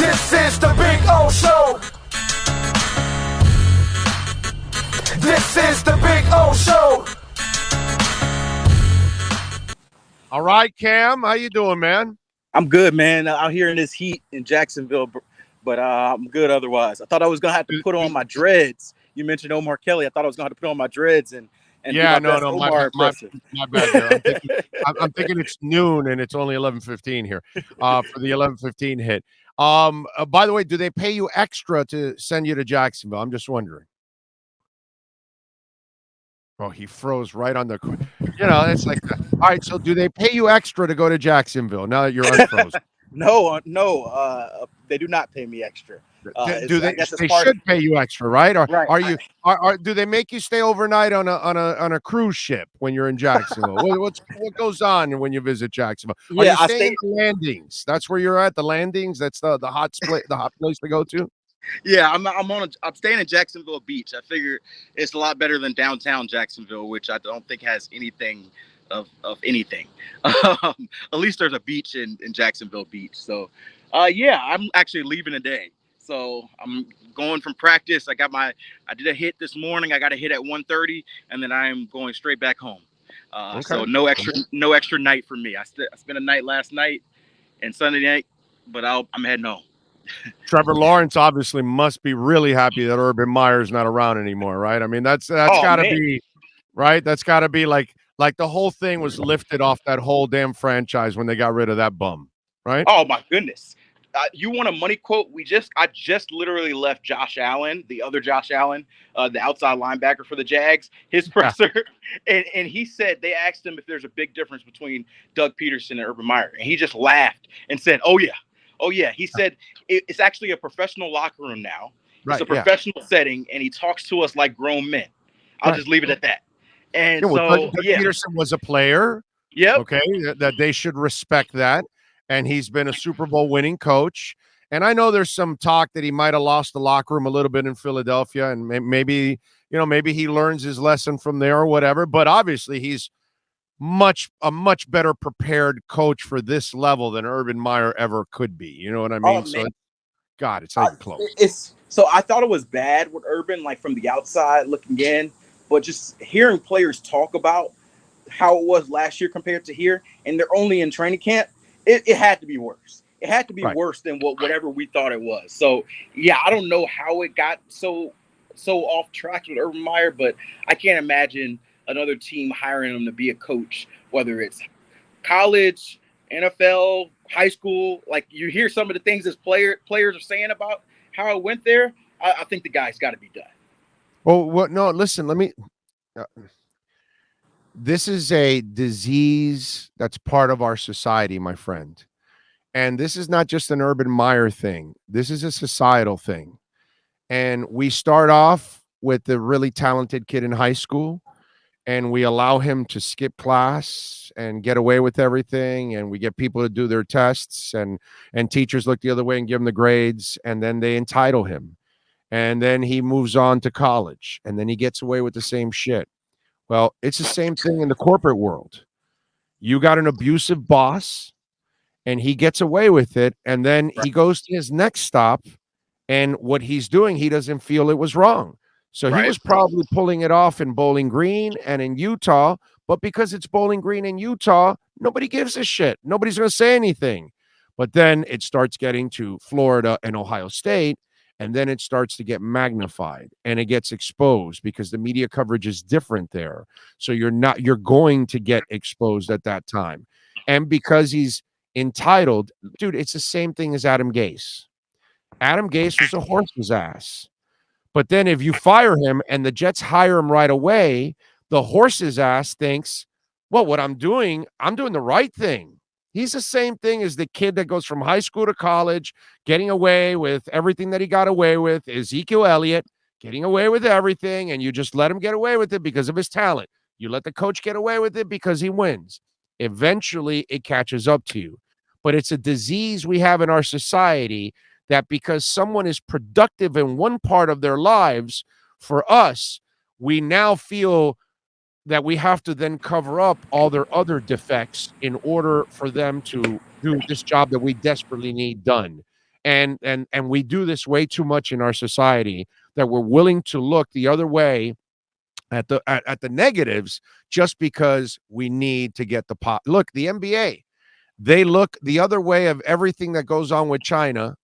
This is the Big O Show. This is the Big O Show. All right, Cham, how you doing, man? I'm good, man. Out here in this heat in Jacksonville, but I'm good otherwise. I thought I was gonna have to put on my dreads. You mentioned Omar Kelly. I thought I was gonna have to put on my dreads and yeah, do my best Omar impression. My bad there. I'm thinking it's noon and it's only 11:15 here for the 11:15 hit. By the way, do they pay you extra to send you to Jacksonville? I'm just wondering. Oh, he froze right on the. It's like, all right. So, do they pay you extra to go to Jacksonville now that you're unfrozen? No. They do not pay me extra. Do they? They should pay you extra, right? Or right. Are you? Do they make you stay overnight on a cruise ship when you're in Jacksonville? what goes on when you visit Jacksonville? Are you staying at the landings? That's where you're at. The landings. That's the hot place to go to. Yeah, I'm staying in Jacksonville Beach. I figure it's a lot better than downtown Jacksonville, which I don't think has anything of anything. At least there's a beach in Jacksonville Beach. So, I'm actually leaving today. So I'm going from practice. I did a hit this morning. I got a hit at 1:30, and then I'm going straight back home. Okay. So no extra night for me. I spent a night last night and Sunday night, but I'm heading home. Trevor Lawrence obviously must be really happy that Urban Meyer's not around anymore, right? I mean, that's got to be right. That's got to be like the whole thing was lifted off that whole damn franchise when they got rid of that bum, right? Oh my goodness. You want a money quote? I just literally left Josh Allen, the other Josh Allen, the outside linebacker for the Jags, his presser, and he said they asked him if there's a big difference between Doug Peterson and Urban Meyer, and he just laughed and said, "Oh yeah." He said it's actually a professional locker room now. It's a professional setting, and he talks to us like grown men. I'll just leave it at that. And Doug Peterson was a player. Yep. Okay, that they should respect that. And he's been a Super Bowl winning coach. And I know there's some talk that he might have lost the locker room a little bit in Philadelphia. And maybe he learns his lesson from there or whatever. But obviously he's a much better prepared coach for this level than Urban Meyer ever could be. You know what I mean? Oh, so, God, it's not even close. So I thought it was bad with Urban, like from the outside looking in. But just hearing players talk about how it was last year compared to here, and they're only in training camp, it had to be worse. It had to be worse than whatever we thought it was. So, yeah, I don't know how it got so off track with Urban Meyer, but I can't imagine another team hiring him to be a coach, whether it's college, NFL, high school. Like, you hear some of the things as players are saying about how it went there. I think the guy's got to be done. Well, no, listen, let me this is a disease that's part of our society, my friend. And this is not just an Urban Meyer thing. This is a societal thing. And we start off with the really talented kid in high school, and we allow him to skip class and get away with everything. And we get people to do their tests, and teachers look the other way and give him the grades, and then they entitle him. And then he moves on to college, and then he gets away with the same shit. Well, it's the same thing in the corporate world. You got an abusive boss, and he gets away with it, and then he goes to his next stop, and what he's doing, he doesn't feel it was wrong. So he was probably pulling it off in Bowling Green and in Utah, but because it's Bowling Green and Utah, nobody gives a shit. Nobody's going to say anything. But then it starts getting to Florida and Ohio State, and then it starts to get magnified and it gets exposed because the media coverage is different there. So you're going to get exposed at that time. And because he's entitled, dude, it's the same thing as Adam Gase. Adam Gase was a horse's ass. But then if you fire him and the Jets hire him right away, the horse's ass thinks, well, what I'm doing the right thing. He's the same thing as the kid that goes from high school to college, getting away with everything that he got away with. Ezekiel Elliott getting away with everything, and you just let him get away with it because of his talent. You let the coach get away with it because he wins. Eventually, it catches up to you. But it's a disease we have in our society that because someone is productive in one part of their lives, for us, we now feel that we have to then cover up all their other defects in order for them to do this job that we desperately need done. And we do this way too much in our society that we're willing to look the other way at the negatives just because we need to get the pot. Look, the NBA, they look the other way of everything that goes on with China,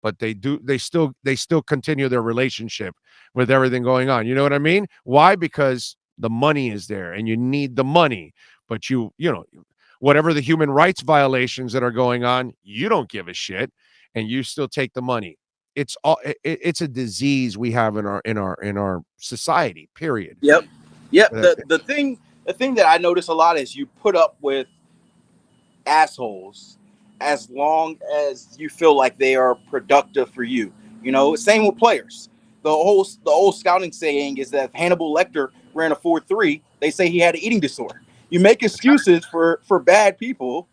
but they still continue their relationship with everything going on. You know what I mean? Why? Because the money is there and you need the money. But you know, whatever the human rights violations that are going on, you don't give a shit and you still take the money. It's a disease we have in our society, period. Yep. Yep. The thing that I notice a lot is you put up with assholes as long as you feel like they are productive for you. You know, same with players. The old scouting saying is that if Hannibal Lecter ran a 4.3, they say he had an eating disorder. You make excuses for bad people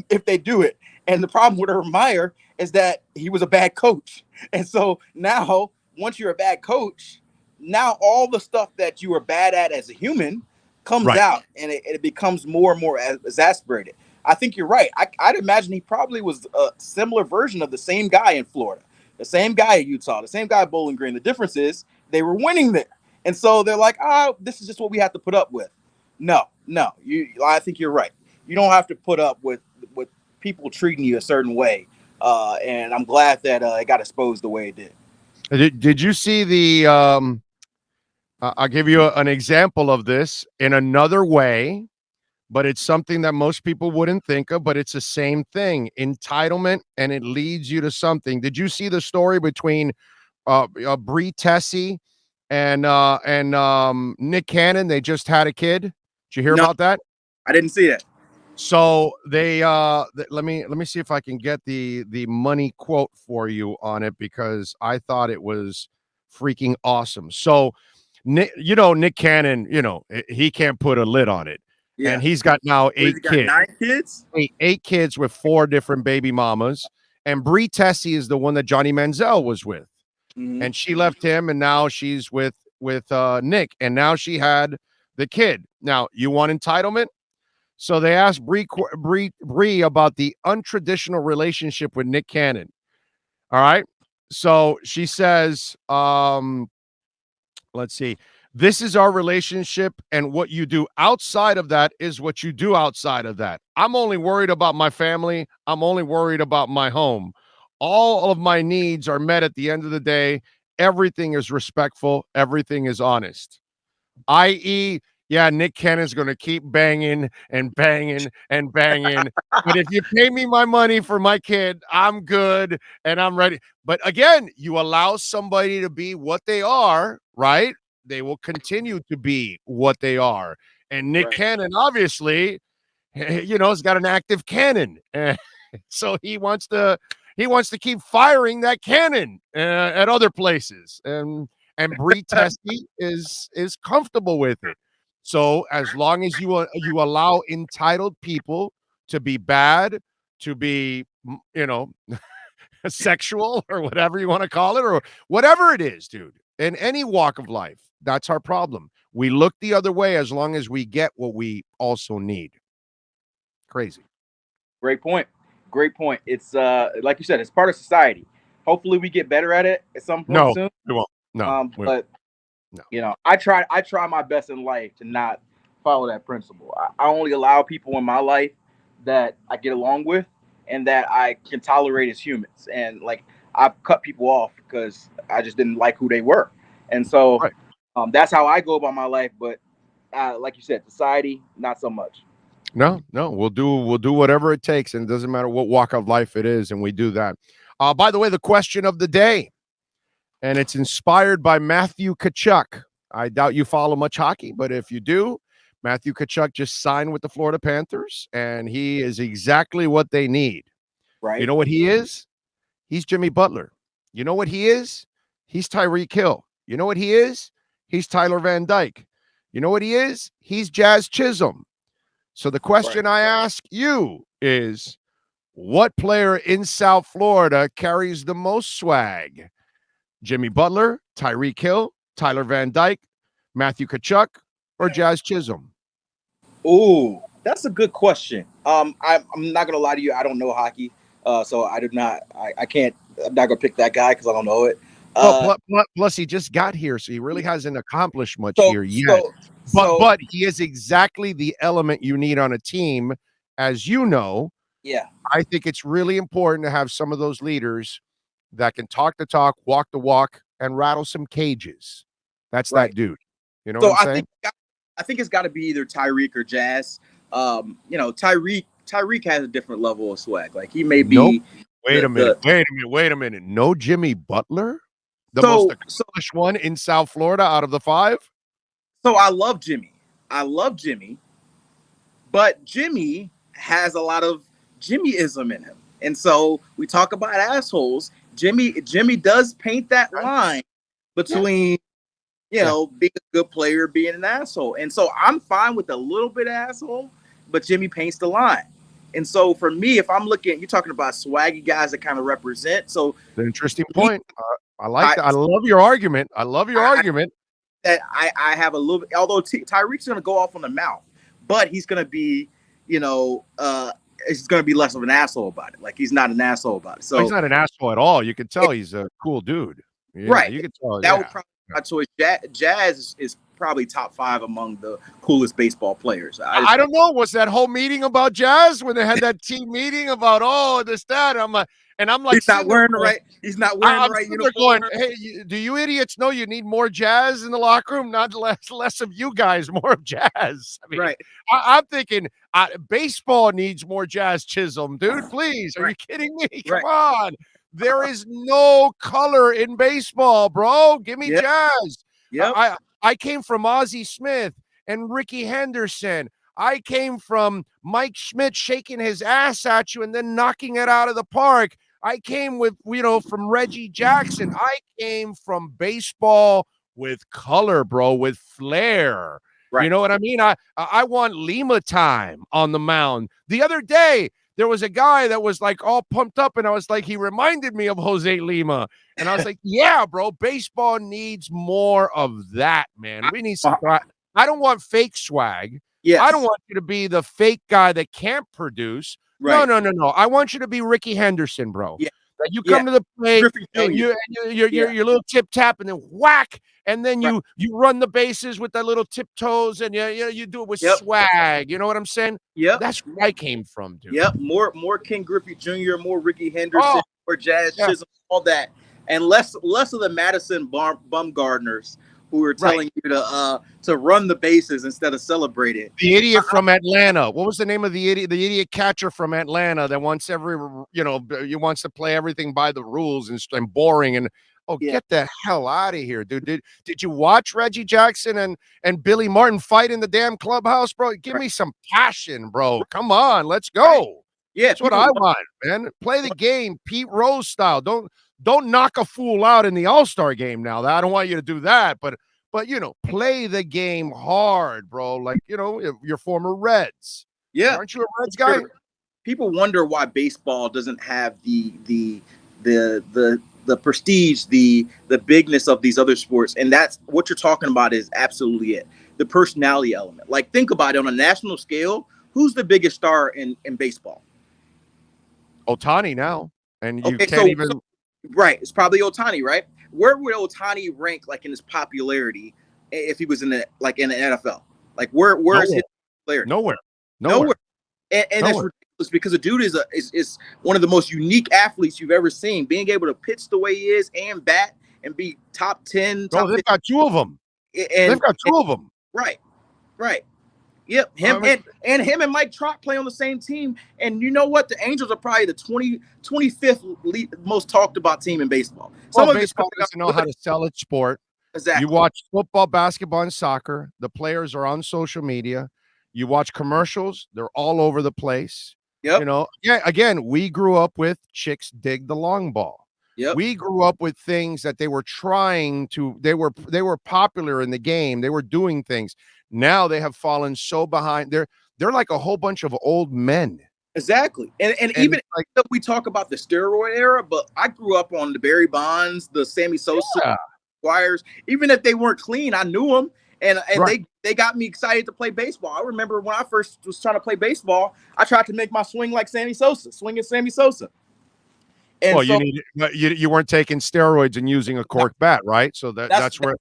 if they do it. And the problem with Urban Meyer is that he was a bad coach. And so now, once you're a bad coach, now all the stuff that you were bad at as a human comes Right. out, and it becomes more and more exasperated. I think you're right. I'd imagine he probably was a similar version of the same guy in Florida, the same guy in Utah, the same guy at Bowling Green. The difference is they were winning there. And so they're like, this is just what we have to put up with. No. I think you're right. You don't have to put up with people treating you a certain way. And I'm glad that it got exposed the way it did. Did you see the I'll give you an example of this in another way, but it's something that most people wouldn't think of, but it's the same thing. Entitlement, and it leads you to something. Did you see the story between Bree Tessie and Nick Cannon? They just had a kid. Did you hear No. about that? I didn't see that. So they let me see if I can get the money quote for you on it, because I thought it was freaking awesome. So Nick Cannon, he can't put a lid on it. Yeah. And he's got now What, has he got 9 kids? eight kids with 4 different baby mamas. And Bree Tessie is the one that Johnny Manziel was with. Mhm. And she left him, and now she's with Nick, and now she had the kid. Now, you want entitlement? So they asked Bree about the untraditional relationship with Nick Cannon. All right. So she says, let's see. This is our relationship, and what you do outside of that is what you do outside of that. I'm only worried about my family. I'm only worried about my home. All of my needs are met at the end of the day. Everything is respectful. Everything is honest. I.e., yeah, Nick Cannon's going to keep banging and banging and banging. But if you pay me my money for my kid, I'm good and I'm ready. But again, you allow somebody to be what they are, right? They will continue to be what they are. And Nick Cannon, obviously, has got an active cannon. So he wants to keep firing that cannon at other places. And Bree Tessie is comfortable with it. So as long as you allow entitled people to be bad, to be sexual, or whatever you want to call it, or whatever it is, dude, in any walk of life, that's our problem. We look the other way as long as we get what we also need. Crazy. Great point. It's like you said, it's part of society. Hopefully we get better at it at some point soon. We won't. No. But no. I try my best in life to not follow that principle. I only allow people in my life that I get along with and that I can tolerate as humans. And like, I've cut people off because I just didn't like who they were. And so Right. That's how I go about my life. But like you said, society, not so much. No, we'll do whatever it takes, and it doesn't matter what walk of life it is, and we do that. By the way, the question of the day, and it's inspired by Matthew Tkachuk. I doubt you follow much hockey, but if you do, Matthew Tkachuk just signed with the Florida Panthers, and he is exactly what they need. Right. You know what he is? He's Jimmy Butler. You know what he is? He's Tyreek Hill. You know what he is? He's Tyler Van Dyke. You know what he is? He's Jazz Chisholm. So the question I ask you is, what player in South Florida carries the most swag? Jimmy Butler, Tyreek Hill, Tyler Van Dyke, Matthew Tkachuk, or Jazz Chisholm? Oh, that's a good question. I'm not gonna lie to you. I don't know hockey, so I do not. I can't I'm not gonna pick that guy because I don't know it. Well, plus he just got here, so he really hasn't accomplished much here yet. But he is exactly the element you need on a team, as you know. Yeah, I think it's really important to have some of those leaders that can talk the talk, walk the walk, and rattle some cages. That's that dude. You know what I'm saying? I think it's got to be either Tyreek or Jazz. You know, Tyreek has a different level of swag. Like he may be. Wait a minute. No Jimmy Butler, the most accomplished one in South Florida out of the 5. So I love Jimmy, but Jimmy has a lot of Jimmyism in him, and so we talk about assholes. Jimmy does paint that line between you know being a good player, being an asshole, and so I'm fine with a little bit of asshole, but Jimmy paints the line. And so for me, if I'm looking, you're talking about swaggy guys that kind of represent. So the interesting point. I like that. I love your argument. That I have a little bit, although Tyreek's going to go off on the mouth, but he's going to be, you know, he's going to be less of an asshole about it. Like he's not an asshole about it. So he's not an asshole at all. You can tell he's a cool dude. Yeah, right. You can tell. That would probably be my choice. Jazz is probably top 5 among the coolest baseball players. I don't know. Was that whole meeting about Jazz when they had that team meeting about this, that? I'm like, he's not wearing the right. He's not wearing the right uniform. Going, hey, do you idiots know you need more Jazz in the locker room? Not less of you guys, more of Jazz. I mean, right. I'm thinking baseball needs more Jazz Chisholm, dude. Please, are you kidding me? Come on. There is no color in baseball, bro. Give me Jazz. Yeah. I came from Ozzie Smith and Ricky Henderson. I came from Mike Schmidt shaking his ass at you and then knocking it out of the park. I came with, from Reggie Jackson. I came from baseball with color, bro, with flair. Right. You know what I mean? I want Lima time on the mound. The other day, there was a guy that was like all pumped up, and I was like, he reminded me of Jose Lima. And I was like, yeah, bro, baseball needs more of that, man. We need some. I don't want fake swag. Yes. I don't want you to be the fake guy that can't produce. Right. No. I want you to be Ricky Henderson, bro. Yeah. That you come to the plate, and your little tip tap, and then whack, and then you run the bases with that little tiptoes, and you do it with swag. You know what I'm saying? Yeah, that's where I came from, dude. Yep, more Ken Griffey Jr., more Ricky Henderson, more Jazz Chisholm, all that, and less of the Madison Bumgarners who are telling you to run the bases instead of celebrate it. The idiot from Atlanta. What was the name of the idiot? The idiot catcher from Atlanta that wants he wants to play everything by the rules and boring and get the hell out of here, dude. Did you watch Reggie Jackson and Billy Martin fight in the damn clubhouse, bro? Give me some passion, bro. Come on, let's go. Yeah, that's what I want, man. Play the game, Pete Rose style. Don't knock a fool out in the All-Star game now. I don't want you to do that, but play the game hard, bro. Like, your former Reds. Yeah. Aren't you a Reds guy? People wonder why baseball doesn't have the prestige, the bigness of these other sports. And that's what you're talking about is absolutely it. The personality element. Like, think about it on a national scale. Who's the biggest star in baseball? Ohtani now. And you can't even... Right. It's probably Ohtani, right? Where would Ohtani rank like in his popularity if he was in the NFL? Like where is his popularity? Nowhere. And that's ridiculous because the dude is one of the most unique athletes you've ever seen. Being able to pitch the way he is and bat and be top 10. They've 15. got 2 of them. They've got 2 of them. Right. Yep, him and Mike Trout play on the same team, and you know what? The Angels are probably the 25th most talked about team in baseball. Baseball doesn't know how to sell its sport. Exactly. You watch football, basketball, and soccer. The players are on social media. You watch commercials; they're all over the place. Yep. Again, we grew up with chicks dig the long ball. Yep. We grew up with things that they were trying to. They were popular in the game. They were doing things. Now they have fallen so behind. They're like a whole bunch of old men. Exactly. And even like we talk about the steroid era, but I grew up on the Barry Bonds, the Sammy Sosa, Squires. Even if they weren't clean, I knew them. And they got me excited to play baseball. I remember when I first was trying to play baseball, I tried to make my swing like Sammy Sosa, swinging Sammy Sosa. And Well, so you weren't taking steroids and using a cork bat, right? So that's where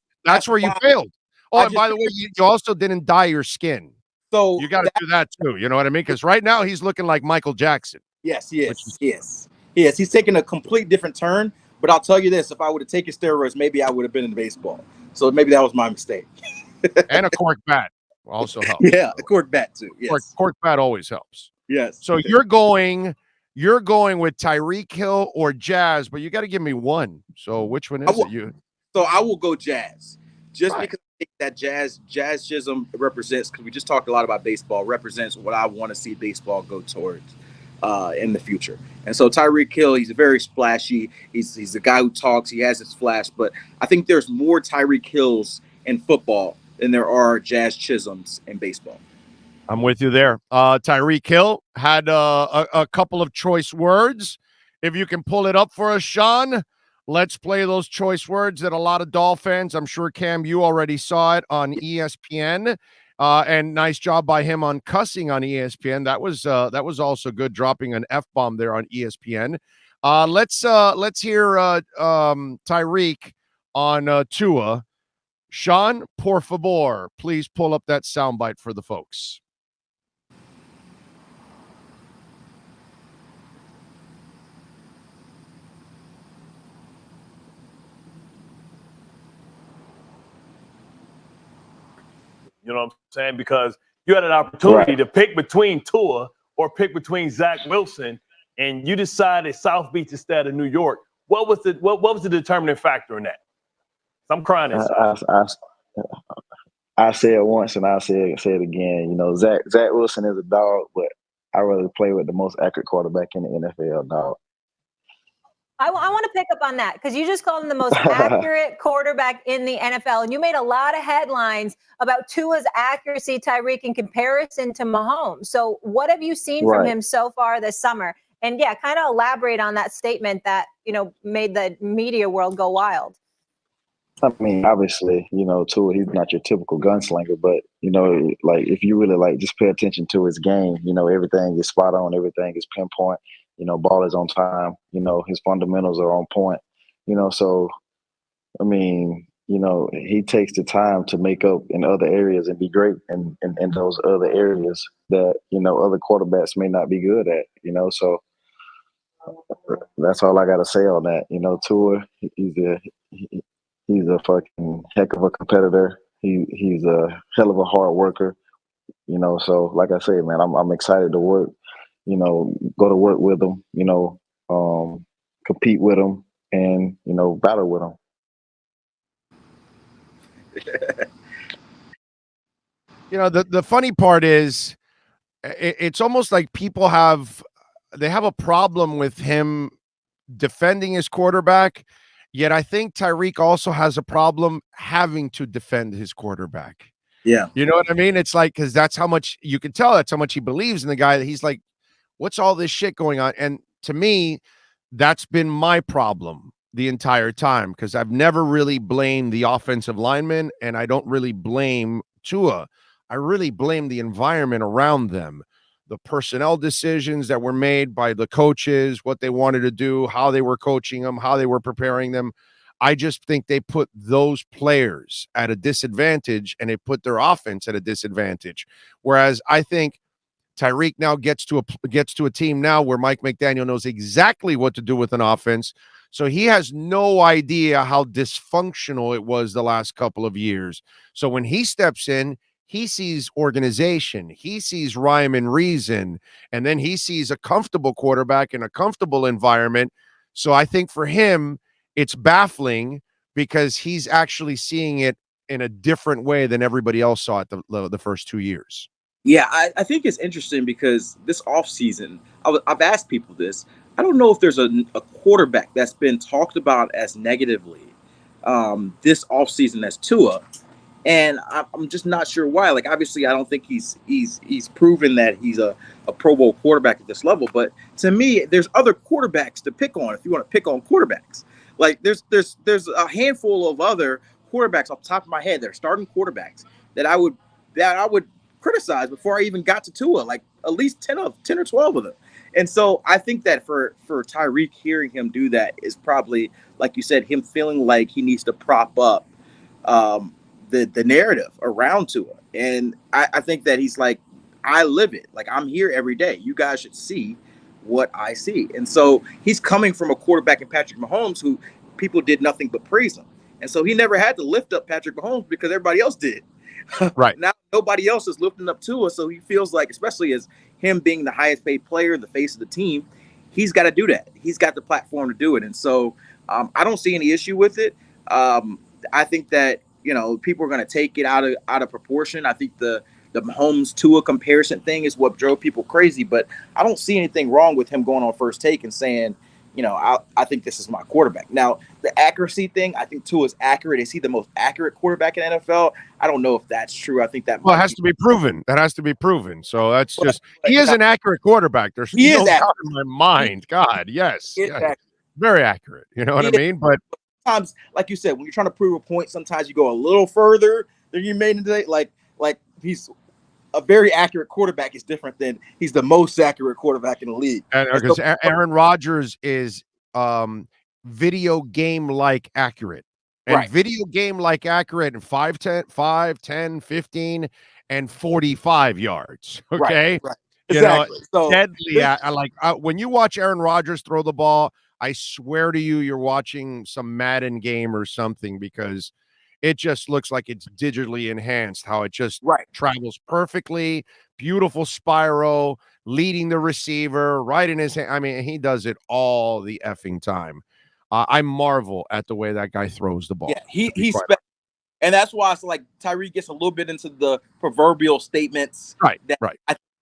you why failed. Oh, I and just by the way, you also didn't dye your skin. so You got to that do that too. You know what I mean? Because right now he's looking like Michael Jackson. yes, Which is yes. He's taking a complete different turn. But I'll tell you this: if I would have taken steroids, maybe I would have been in baseball. So maybe that was my mistake. and a cork bat also helps. Yeah, a cork bat too. Yes, Cork bat always helps. yes. So you're going with Tyreek Hill or Jazz, but you got to give me one. So which one I is will, it? You so I will go Jazz, just right. because I think that jazzism represents. Because we just talked a lot about baseball, represents what I want to see baseball go towards in the future. And so Tyreek Hill, he's very splashy. He's a guy who talks. He has his flash, but I think there's more Tyreek Hills in football than there are Jazz Chisholms in baseball. I'm with you there. Tyreek Hill had a couple of choice words. If you can pull it up for us, Sean, let's play those choice words that a lot of Dolphins, I'm sure, Cam, you already saw it on ESPN. And nice job by him on cussing on ESPN. That was also good, dropping an F-bomb there on ESPN. Let's hear Tyreek on Tua. Sean, por favor, please pull up that soundbite for the folks. You know what I'm saying? Because you had an opportunity to pick between Tua or pick between Zach Wilson, and you decided South Beach instead of New York. What was the determining factor in that? I'm crying. I say it once and I'll say it again. You know, Zach Wilson is a dog, but I'd rather play with the most accurate quarterback in the NFL, dog. I want to pick up on that because you just called him the most accurate quarterback in the NFL. And you made a lot of headlines about Tua's accuracy, Tyreek, in comparison to Mahomes. So what have you seen from him so far this summer? And yeah, kind of elaborate on that statement that, made the media world go wild. I mean, obviously, Tua, he's not your typical gunslinger, but, like if you really just pay attention to his game, everything is spot on, everything is pinpoint. Ball is on time. His fundamentals are on point. So, I mean, he takes the time to make up in other areas and be great in those other areas that, other quarterbacks may not be good at, So that's all I got to say on that. Tua, he's a fucking heck of a competitor. He's a hell of a hard worker. So like I say, man, I'm excited to work. Go to work with them, compete with them, and, battle with them. The funny part is it's almost like people have a problem with him defending his quarterback, yet I think Tyreek also has a problem having to defend his quarterback. Yeah. You know what I mean? It's like, because that's how much you can tell, that's how much he believes in the guy, that he's like, what's all this shit going on? And to me, that's been my problem the entire time, because I've never really blamed the offensive linemen, and I don't really blame Tua. I really blame the environment around them, the personnel decisions that were made by the coaches, what they wanted to do, how they were coaching them, how they were preparing them. I just think they put those players at a disadvantage, and they put their offense at a disadvantage. Whereas I think Tyreek now gets to a team now where Mike McDaniel knows exactly what to do with an offense. So he has no idea how dysfunctional it was the last couple of years. So when he steps in, he sees organization, he sees rhyme and reason, and then he sees a comfortable quarterback in a comfortable environment. So I think for him, it's baffling because he's actually seeing it in a different way than everybody else saw it the first 2 years. Yeah, I think it's interesting because this offseason, I've asked people this. I don't know if there's a quarterback that's been talked about as negatively this offseason as Tua. And I'm just not sure why. Like, obviously, I don't think he's proven that he's a Pro Bowl quarterback at this level. But to me, there's other quarterbacks to pick on if you want to pick on quarterbacks. Like, there's a handful of other quarterbacks off the top of my head that are starting quarterbacks that I would criticize before I even got to Tua. Like, at least 10 or 12 of them. And so I think that for Tyreek, hearing him do that is probably, like you said, him feeling like he needs to prop up the narrative around Tua. And I think that he's like, I live it. Like, I'm here every day. You guys should see what I see. And so he's coming from a quarterback in Patrick Mahomes who people did nothing but praise him. And so he never had to lift up Patrick Mahomes because everybody else did. Right. Now nobody else is lifting up Tua, so he feels like, especially as him being the highest paid player, the face of the team, he's got to do that. He's got the platform to do it. And so I don't see any issue with it. I think that, people are going to take it out of proportion. I think the Mahomes Tua comparison thing is what drove people crazy, but I don't see anything wrong with him going on First Take and saying, I think this is my quarterback. Now, the accuracy thing, I think Tua is accurate. Is he the most accurate quarterback in NFL? I don't know if that's true. I think that it has to be proven. That has to be proven. So that's just he is an accurate quarterback. There's no doubt in my mind. God, yes, very accurate. You know what I mean? But sometimes, like you said, when you're trying to prove a point, sometimes you go a little further than you made today. Like he's a very accurate quarterback is different than he's the most accurate quarterback in the league. Because Aaron Rodgers is video game like accurate. And video game like accurate in 5, 10, 15, and 45 yards. Okay. Right. Exactly. So deadly. When you watch Aaron Rodgers throw the ball, I swear to you, you're watching some Madden game or something, because it just looks like it's digitally enhanced, how it just travels perfectly, beautiful spiral, leading the receiver right in his hand. I mean, he does it all the effing time. I marvel at the way that guy throws the ball. Yeah, he's and that's why it's like Tyreek gets a little bit into the proverbial statements.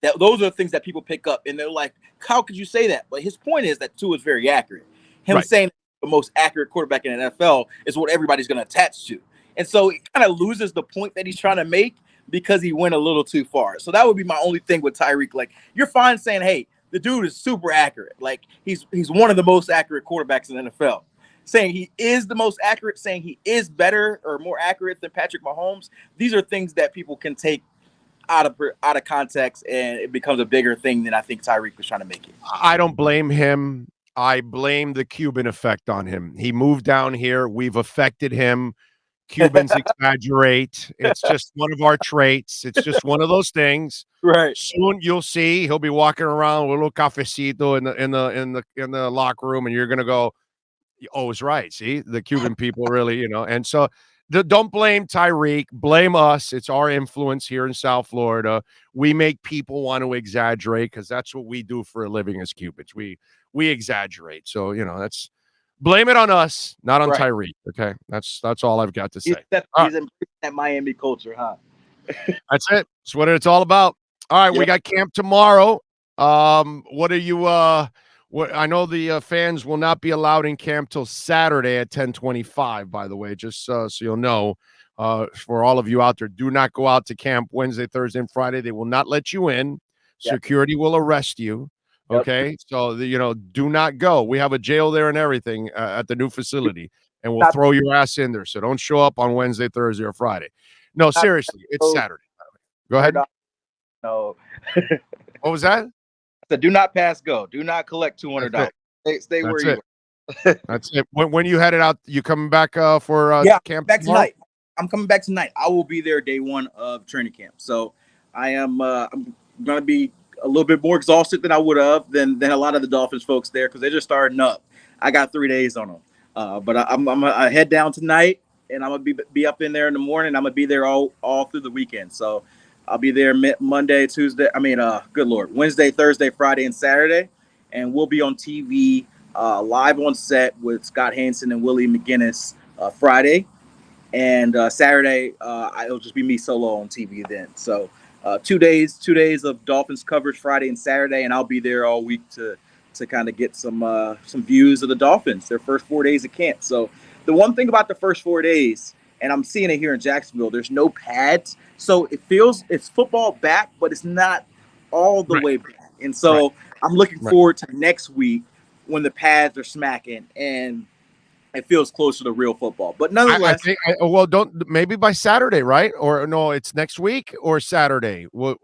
That those are the things that people pick up, and they're like, how could you say that? But his point is that Tua is very accurate. Him saying the most accurate quarterback in the NFL is what everybody's going to attach to. And so it kind of loses the point that he's trying to make because he went a little too far. So that would be my only thing with Tyreek. Like, you're fine saying, hey, the dude is super accurate. Like, he's one of the most accurate quarterbacks in the NFL. Saying he is the most accurate, saying he is better or more accurate than Patrick Mahomes, these are things that people can take out of context, and it becomes a bigger thing than I think Tyreek was trying to make it. I don't blame him. I blame the Cuban effect on him. He moved down here. We've affected him. Cubans exaggerate. It's just one of our traits. It's just one of those things. Right. Soon you'll see he'll be walking around with a little cafecito in the locker room, and you're gonna go, oh, it's right. See, the Cuban people really, and so don't blame Tyreek, blame us. It's our influence here in South Florida. We make people want to exaggerate because that's what we do for a living as Cubans. We exaggerate. So, that's blame it on us, not on Tyreek. Okay. That's all I've got to say. He's embracing that Miami culture, huh? That's it. That's what it's all about. All right. We got camp tomorrow. What are you, I know the fans will not be allowed in camp till Saturday at 10:25, by the way, just so you'll know. For all of you out there, do not go out to camp Wednesday, Thursday, and Friday. They will not let you in. Security will arrest you. Okay, so do not go. We have a jail there and everything at the new facility, and we'll throw your ass in there. So don't show up on Wednesday, Thursday, or Friday. No, seriously, it's Saturday. Go ahead. No. What was that? So do not pass go. Do not collect $200. Stay where you are. That's it. When you headed out, you coming back for camp back tonight. I'm coming back tonight. I will be there day one of training camp. So I am I'm gonna be a little bit more exhausted than I would have than a lot of the Dolphins folks there, because they're just starting up. I got 3 days on them. But I'm gonna head down tonight, and I'm gonna be up in there in the morning. I'm gonna be there all through the weekend. So I'll be there Monday, Tuesday. Good Lord, Wednesday, Thursday, Friday, and Saturday, and we'll be on TV live on set with Scott Hansen and Willie McGinnis Friday, and Saturday it'll just be me solo on TV then. So 2 days of Dolphins coverage Friday and Saturday, and I'll be there all week to kind of get some views of the Dolphins, their first 4 days of camp. So the one thing about the first 4 days, and I'm seeing it here in Jacksonville, there's no pads. So it feels it's football back, but it's not all the way back. And so I'm looking forward to next week when the pads are smacking and it feels closer to real football. But nonetheless, don't maybe by Saturday, right? Or no, it's next week or Saturday. Well,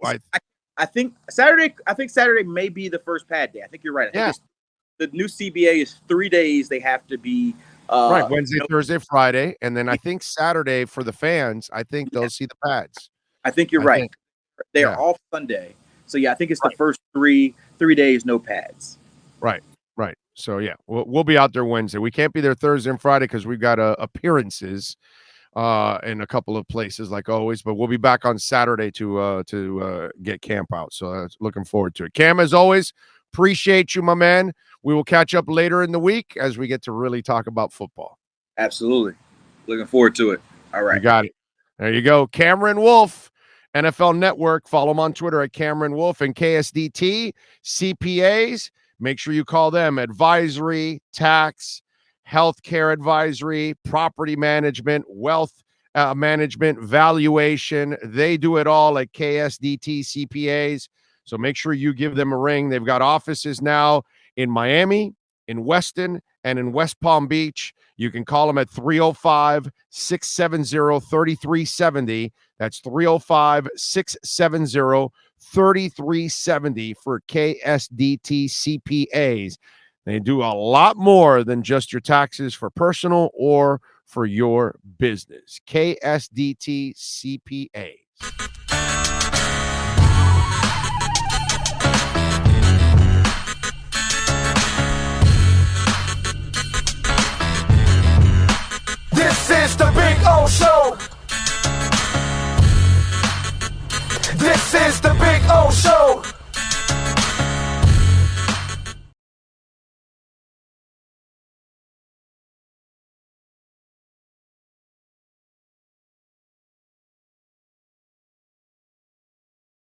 I think Saturday may be the first pad day. I think you're right. I think it's, the new CBA is 3 days. They have to be right, Wednesday, Thursday, Friday, and then I think Saturday for the fans. I think they'll see the pads. I think you're right. They are off Sunday, so yeah, I think it's the first three days no pads. Right. So yeah, we'll be out there Wednesday. We can't be there Thursday and Friday because we've got appearances in a couple of places like always. But we'll be back on Saturday to get camp out. So looking forward to it. Cam, as always, appreciate you, my man. We will catch up later in the week as we get to really talk about football. Absolutely, looking forward to it. All right, you got it. There you go, Cameron Wolfe. NFL Network. Follow him on Twitter at Cameron Wolfe and KSDT. CPAs, make sure you call them. Advisory, tax, healthcare advisory, property management, wealth management, valuation. They do it all at KSDT CPAs. So make sure you give them a ring. They've got offices now in Miami, in Weston, and in West Palm Beach. You can call them at 305-670-3370. That's 305-670-3370 for KSDT CPAs. They do a lot more than just your taxes for personal or for your business. KSDT CPAs.